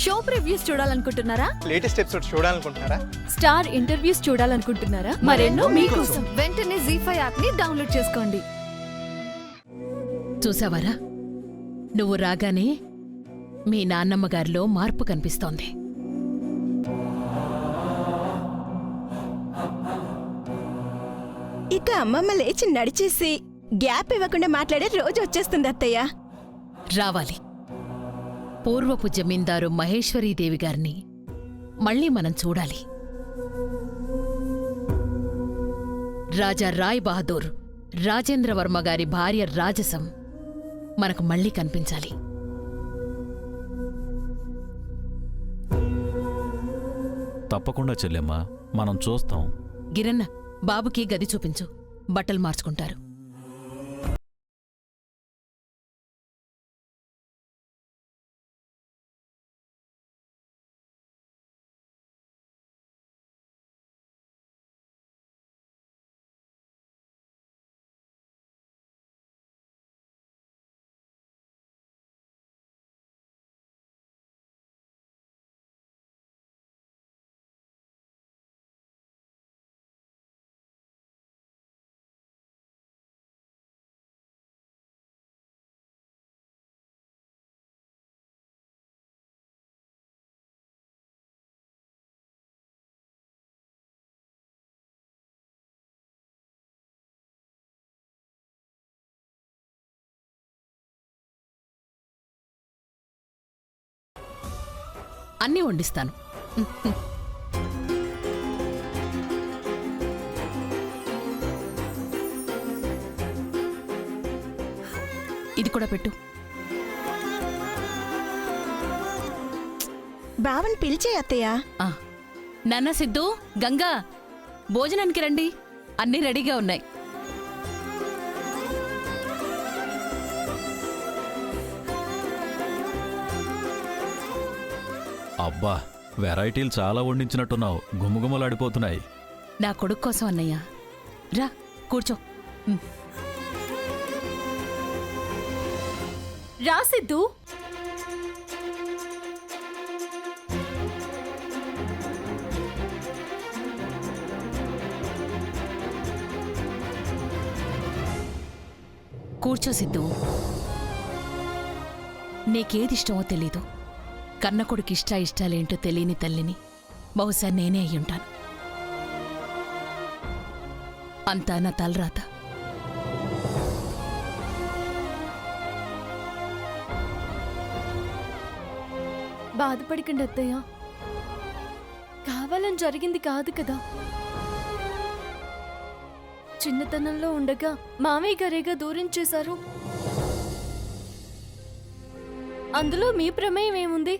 Show previews చూడాలనుకుంటున్నారా? Latest episode చూడాలనుకుంటున్నారా? Star interviews చూడాలనుకుంటున్నారా? మరెన్నో మీకోసం వెంటనే ZEE5 యాప్ ని డౌన్లోడ్ చేసుకోండి. చూసావరా, నువ్వు రాగానే మీ నాన్నమ్మగారిలో మార్పు కనిపిస్తోంది. ఇక అమ్మమ్మ లేచి నడిచేసి గ్యాప్ ఇవ్వకుండా మాట్లాడే రోజు వచ్చేస్తుంది అత్తయ్య. రావాలి. పూర్వపు జమీందారు మహేశ్వరీదేవి గారిని మళ్ళీ మనం చూడాలి. రాజా రాయ్ బహదూర్ రాజేంద్రవర్మ గారి భార్య రాజసం మనకు మళ్ళీ కనిపించాలి. తప్పకుండా చెల్లెమ్మ, మనం చూస్తాం. గిరన్న, బాబుకి గది చూపించు, బట్టలు మార్చుకుంటారు. అన్నీ వండిస్తాను. ఇది కూడా పెట్టు. బావని పిలిచే అత్తయ్య. నాన్న సిద్ధు, గంగా, భోజనానికి రండి, అన్నీ రెడీగా ఉన్నాయి. అబ్బా, వెరైటీలు చాలా వండించినట్టున్నావు. గుమగుమలాడిపోతున్నాయి. నా కొడుకు కోసం అన్నయ్య. రా, కూర్చో. రా సిద్ధు. కూర్చో సిద్ధు. నీకేదిష్టమో తెలీదు. కన్న కొడుకు ఇష్టాలేంటో తెలియని తల్లిని బహుశా నేనే అయ్యుంటాను. అంతా నా తలరాత. బాధపడకండి అత్తయ్య, కావాలని జరిగింది కాదు కదా. చిన్నతనంలో ఉండగా మామయ్య గారేగా దూరం చేశారు. అందులో మీ ప్రమేయం ఏముంది?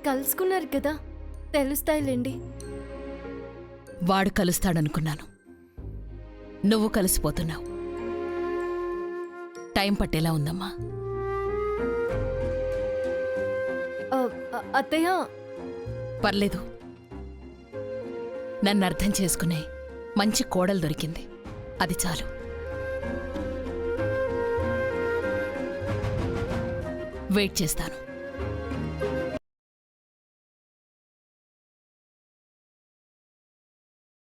కలుసుకున్నారు కదా, తెలుస్తాయిలేండి. వాడు కలుస్తాడనుకున్నాను, నువ్వు కలిసిపోతున్నావు. టైం పట్టేలా ఉందమ్మా. అత్తయ్య, పర్లేదు. నన్ను అర్థం చేసుకునే మంచి కోడలు దొరికింది, అది చాలు. వెయిట్ చేస్తాను.